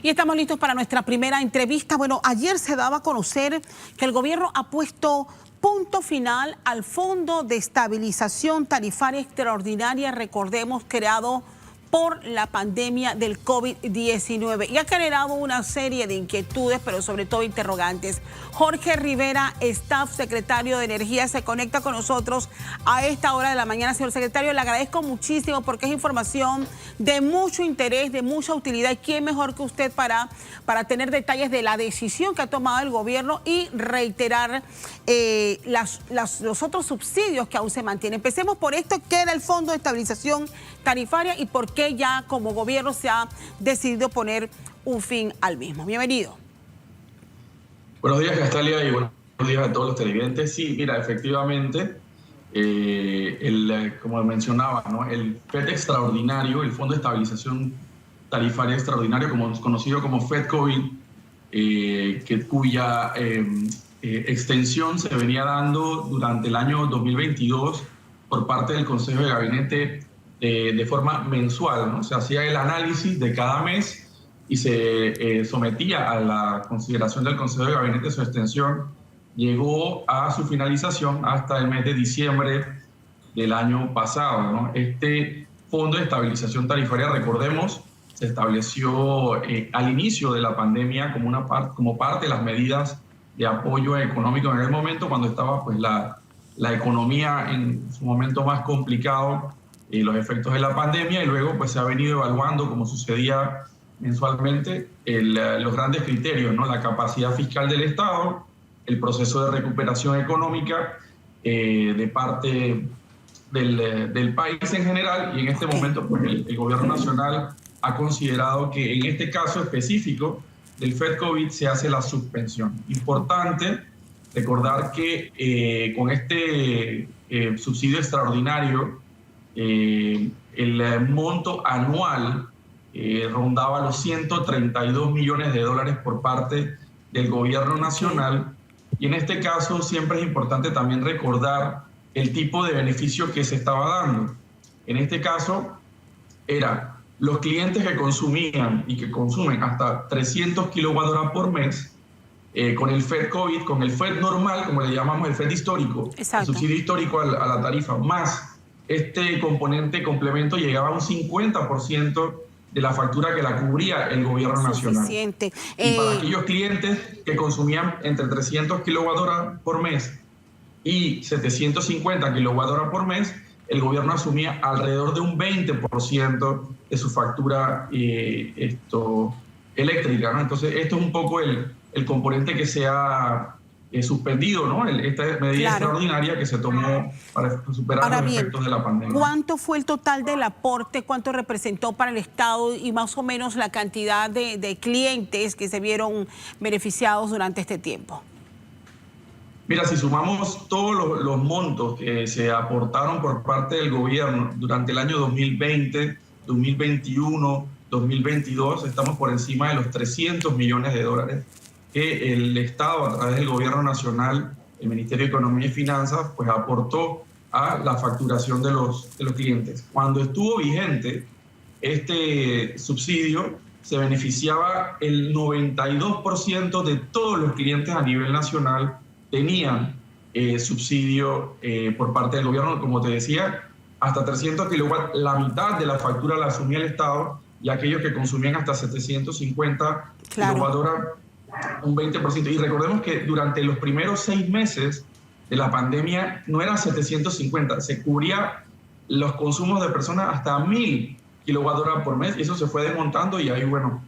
Y estamos listos para nuestra primera entrevista. Bueno, ayer se daba a conocer que el gobierno ha puesto punto final al Fondo de Estabilización Tarifaria Extraordinaria, recordemos, creado por la pandemia del COVID-19 y ha generado una serie de inquietudes, pero sobre todo interrogantes. Jorge Rivera, staff secretario de Energía, se conecta con nosotros a esta hora de la mañana. Señor secretario, le agradezco muchísimo porque es información de mucho interés, de mucha utilidad. ¿Y quién mejor que usted para tener detalles de la decisión que ha tomado el gobierno y reiterar los otros subsidios que aún se mantienen? Empecemos por esto, ¿qué era el Fondo de Estabilización Tarifaria y por qué ya como gobierno se ha decidido poner un fin al mismo? Bienvenido. Buenos días, Castalia, y buenos días a todos los televidentes. Sí, mira, efectivamente, como mencionaba, ¿no?, el FED extraordinario, el Fondo de Estabilización Tarifaria Extraordinario, conocido como FED-COVID, cuya extensión se venía dando durante el año 2022 por parte del Consejo de Gabinete de forma mensual, ¿no? Se hacía el análisis de cada mes y se sometía a la consideración del Consejo de Gabinete su extensión. Llegó a su finalización hasta el mes de diciembre del año pasado, ¿no? Este Fondo de Estabilización Tarifaria, recordemos, se estableció al inicio de la pandemia como parte de las medidas de apoyo económico en el momento, cuando estaba pues, la economía en su momento más complicado, los efectos de la pandemia, y luego pues, se ha venido evaluando, como sucedía mensualmente, los grandes criterios, ¿no? La capacidad fiscal del Estado, el proceso de recuperación económica de parte del país en general, y en este momento pues, el gobierno nacional ha considerado que en este caso específico del FED-COVID se hace la suspensión. Importante recordar que con este subsidio extraordinario, el monto anual rondaba los 132 millones de dólares por parte del gobierno nacional. Y en este caso siempre es importante también recordar el tipo de beneficio que se estaba dando. En este caso era los clientes que consumían y que consumen hasta 300 kWh por mes, con el FED-COVID, con el FED normal, como le llamamos el FED histórico, exacto, el subsidio histórico a la tarifa, más este componente complemento, llegaba a un 50% de la factura que la cubría el gobierno nacional. Suficiente. Y para aquellos clientes que consumían entre 300 kWh por mes y 750 kWh por mes, el gobierno asumía alrededor de un 20% de su factura eléctrica, ¿no? Entonces, esto es un poco el componente que se ha suspendido, ¿no? Esta medida extraordinaria que se tomó para superar los efectos de la pandemia. ¿Cuánto fue el total del aporte? ¿Cuánto representó para el Estado? Y más o menos la cantidad de clientes que se vieron beneficiados durante este tiempo. Mira, si sumamos todos los montos que se aportaron por parte del gobierno durante el año 2020, 2021, 2022, estamos por encima de los 300 millones de dólares que el Estado, a través del gobierno nacional, el Ministerio de Economía y Finanzas, pues aportó a la facturación de los clientes. Cuando estuvo vigente este subsidio, se beneficiaba el 92% de todos los clientes a nivel nacional, tenían subsidio por parte del gobierno, como te decía, hasta 300 kilowatts, la mitad de la factura la asumía el Estado, y aquellos que consumían hasta 750 kilowatts, un 20%. Y recordemos que durante los primeros 6 meses de la pandemia no eran 750, se cubría los consumos de personas hasta 1000 kilowatts por mes, y eso se fue desmontando, y ahí, bueno,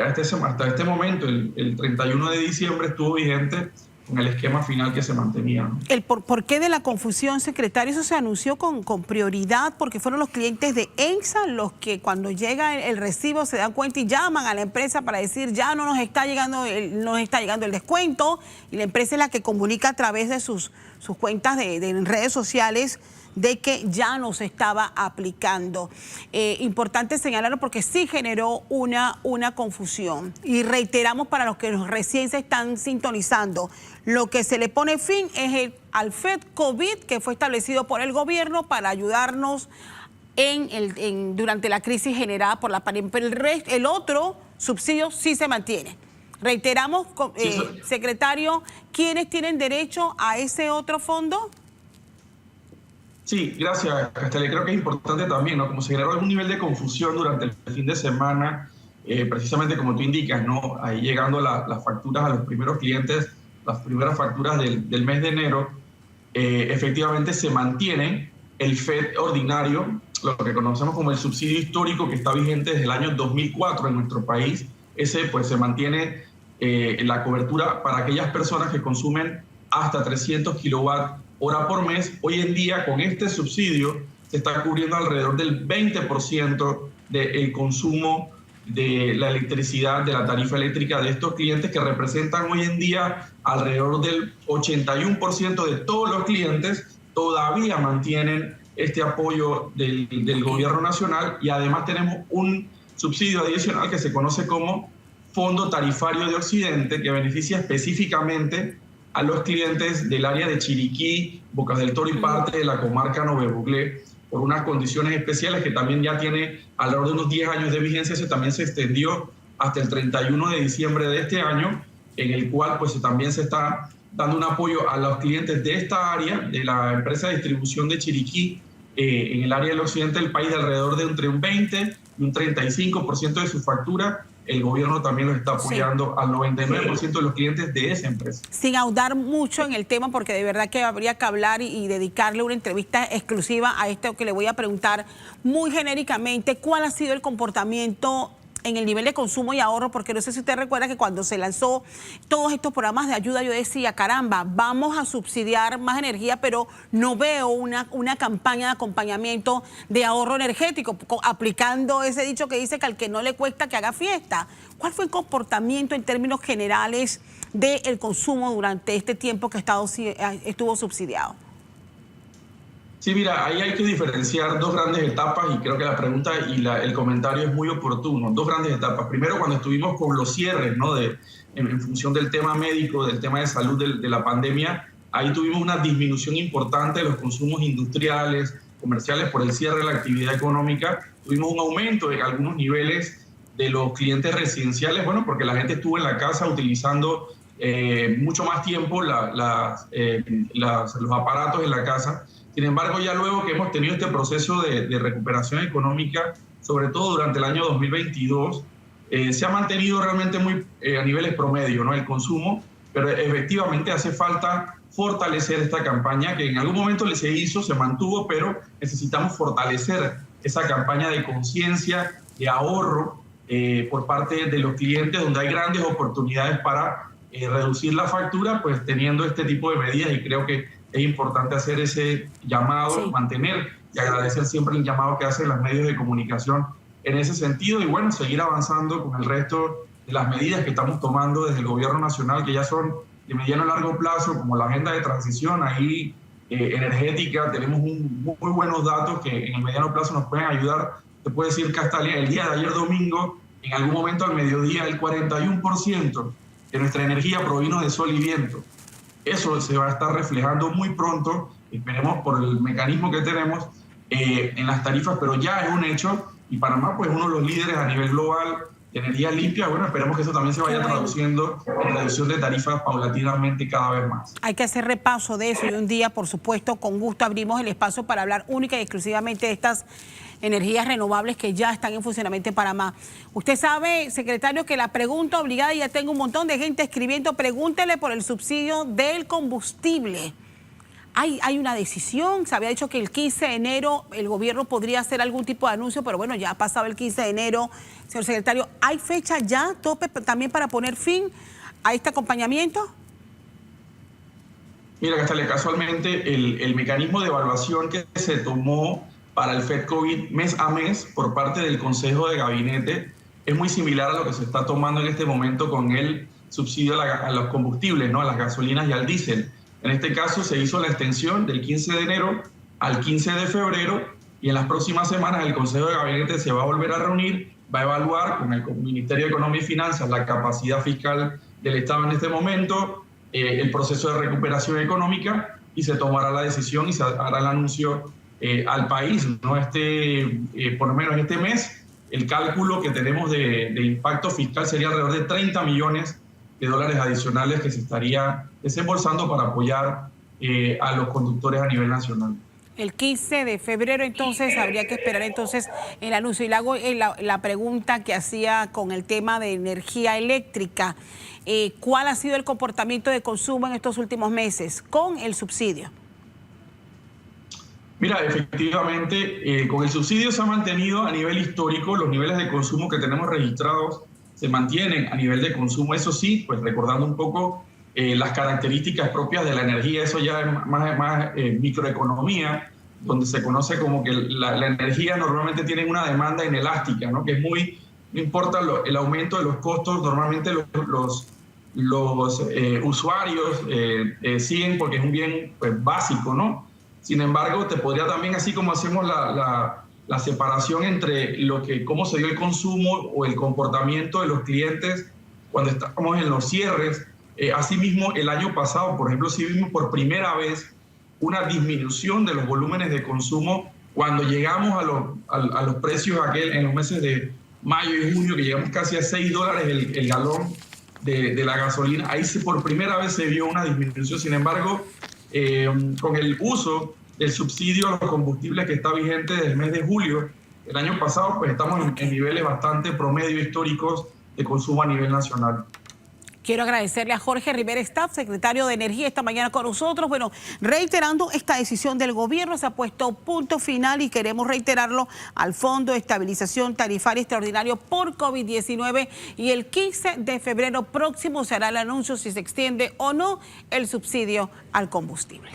hasta este momento, el 31 de diciembre, estuvo vigente con el esquema final que se mantenía, ¿no? ¿El por qué de la confusión, secretario? Eso se anunció con prioridad porque fueron los clientes de ENSA los que cuando llega el recibo se dan cuenta y llaman a la empresa para decir ya no nos está llegando el descuento, y la empresa es la que comunica a través de sus cuentas de redes sociales de que ya no se estaba aplicando. Importante señalarlo porque sí generó una confusión. Y reiteramos para los que recién se están sintonizando, lo que se le pone fin es al FED-COVID, que fue establecido por el gobierno para ayudarnos durante la crisis generada por la pandemia. Pero el otro subsidio sí se mantiene. Reiteramos, secretario, ¿quiénes tienen derecho a ese otro fondo? Sí, gracias, Castelli. Creo que es importante también, ¿no? Como se generó algún nivel de confusión durante el fin de semana, precisamente como tú indicas, ¿no? Ahí llegando las facturas a los primeros clientes, las primeras facturas del mes de enero, efectivamente se mantiene el FED ordinario, lo que conocemos como el subsidio histórico que está vigente desde el año 2004 en nuestro país. Ese pues se mantiene la cobertura para aquellas personas que consumen hasta 300 kilowatt hora por mes. Hoy en día, con este subsidio, se está cubriendo alrededor del 20% del consumo de la electricidad, de la tarifa eléctrica de estos clientes, que representan hoy en día alrededor del 81% de todos los clientes. Todavía mantienen este apoyo del gobierno nacional, y además tenemos un subsidio adicional que se conoce como Fondo Tarifario de Occidente, que beneficia específicamente a los clientes del área de Chiriquí, Bocas del Toro y parte de la comarca Nové Buglé, por unas condiciones especiales que también ya tiene alrededor de unos 10 años de vigencia. Eso también se extendió hasta el 31 de diciembre de este año, en el cual pues también se está dando un apoyo a los clientes de esta área, de la empresa de distribución de Chiriquí, en el área del occidente del país, de alrededor de entre un 20 y un 35% de su factura. El gobierno también los está apoyando al 99% de los clientes de esa empresa. Sin ahondar mucho en el tema, porque de verdad que habría que hablar y dedicarle una entrevista exclusiva a esto que le voy a preguntar muy genéricamente, ¿cuál ha sido el comportamiento en el nivel de consumo y ahorro? Porque no sé si usted recuerda que cuando se lanzó todos estos programas de ayuda, yo decía, caramba, vamos a subsidiar más energía, pero no veo una campaña de acompañamiento de ahorro energético, aplicando ese dicho que dice que al que no le cuesta que haga fiesta. ¿Cuál fue el comportamiento en términos generales del consumo durante este tiempo que estuvo subsidiado? Sí, mira, ahí hay que diferenciar dos grandes etapas, y creo que la pregunta y el comentario es muy oportuno. Dos grandes etapas. Primero, cuando estuvimos con los cierres, ¿no? En función del tema médico, del tema de salud de la pandemia, ahí tuvimos una disminución importante de los consumos industriales, comerciales, por el cierre de la actividad económica. Tuvimos un aumento en algunos niveles de los clientes residenciales, bueno, porque la gente estuvo en la casa utilizando mucho más tiempo los aparatos en la casa. Sin embargo, ya luego que hemos tenido este proceso de recuperación económica, sobre todo durante el año 2022, se ha mantenido realmente muy a niveles promedio, ¿no? El consumo, pero efectivamente hace falta fortalecer esta campaña que en algún momento se hizo, se mantuvo, pero necesitamos fortalecer esa campaña de conciencia, de ahorro por parte de los clientes, donde hay grandes oportunidades para reducir la factura, pues teniendo este tipo de medidas, y creo que es importante hacer ese llamado, mantener y agradecer siempre el llamado que hacen los medios de comunicación en ese sentido, y bueno, seguir avanzando con el resto de las medidas que estamos tomando desde el gobierno nacional, que ya son de mediano a largo plazo, como la agenda de transición ahí energética. Tenemos muy buenos datos que en el mediano plazo nos pueden ayudar. Te puedo decir, Castalia, el día de ayer domingo, en algún momento al mediodía, el 41% de nuestra energía provino de sol y viento. Eso se va a estar reflejando muy pronto, esperemos por el mecanismo que tenemos en las tarifas, pero ya es un hecho, y Panamá pues uno de los líderes a nivel global de energía limpia. Bueno, esperemos que eso también se vaya traduciendo en reducción de tarifas paulatinamente cada vez más. Hay que hacer repaso de eso, y un día, por supuesto, con gusto abrimos el espacio para hablar única y exclusivamente de estas energías renovables que ya están en funcionamiento en Panamá. Usted sabe, secretario, que la pregunta obligada, y ya tengo un montón de gente escribiendo, pregúntele por el subsidio del combustible. Hay una decisión, se había dicho que el 15 de enero el gobierno podría hacer algún tipo de anuncio, pero bueno, ya ha pasado el 15 de enero. Señor secretario, ¿hay fecha ya tope también para poner fin a este acompañamiento? Mira, Castalia, casualmente el mecanismo de evaluación que se tomó para el FEDCOVID mes a mes por parte del Consejo de Gabinete es muy similar a lo que se está tomando en este momento con el subsidio a los combustibles, ¿no? A las gasolinas y al diésel. En este caso se hizo la extensión del 15 de enero al 15 de febrero, y en las próximas semanas el Consejo de Gabinete se va a volver a reunir, va a evaluar con el Ministerio de Economía y Finanzas la capacidad fiscal del Estado en este momento, el proceso de recuperación económica, y se tomará la decisión y se hará el anuncio al país, ¿no? Por lo menos este mes el cálculo que tenemos de impacto fiscal sería alrededor de 30 millones de dólares adicionales que se estaría desembolsando para apoyar a los conductores a nivel nacional. El 15 de febrero, entonces, habría que esperar entonces el anuncio. Y le hago la pregunta que hacía con el tema de energía eléctrica. ¿Cuál ha sido el comportamiento de consumo en estos últimos meses con el subsidio? Mira, efectivamente, con el subsidio se ha mantenido a nivel histórico. Los niveles de consumo que tenemos registrados se mantienen a nivel de consumo. Eso sí, pues recordando un poco las características propias de la energía, eso ya es más microeconomía, donde se conoce como que la energía normalmente tiene una demanda inelástica, ¿no? Que es muy, no importa el aumento de los costos, normalmente los usuarios siguen porque es un bien pues, básico, ¿no? Sin embargo, te podría también, así como hacemos la separación entre cómo se dio el consumo o el comportamiento de los clientes cuando estamos en los cierres. Asimismo, el año pasado, por ejemplo, sí vimos por primera vez una disminución de los volúmenes de consumo cuando llegamos a los precios en los meses de mayo y junio, que llegamos casi a $6 el galón de la gasolina. Ahí por primera vez se vio una disminución. Sin embargo, con el uso del subsidio a los combustibles que está vigente desde el mes de julio el año pasado, pues estamos en niveles bastante promedio históricos de consumo a nivel nacional. Quiero agradecerle a Jorge Rivera Staff, secretario de Energía, esta mañana con nosotros. Bueno, reiterando esta decisión del gobierno, se ha puesto punto final y queremos reiterarlo al Fondo de Estabilización Tarifaria Extraordinario por COVID-19 y el 15 de febrero próximo se hará el anuncio si se extiende o no el subsidio al combustible.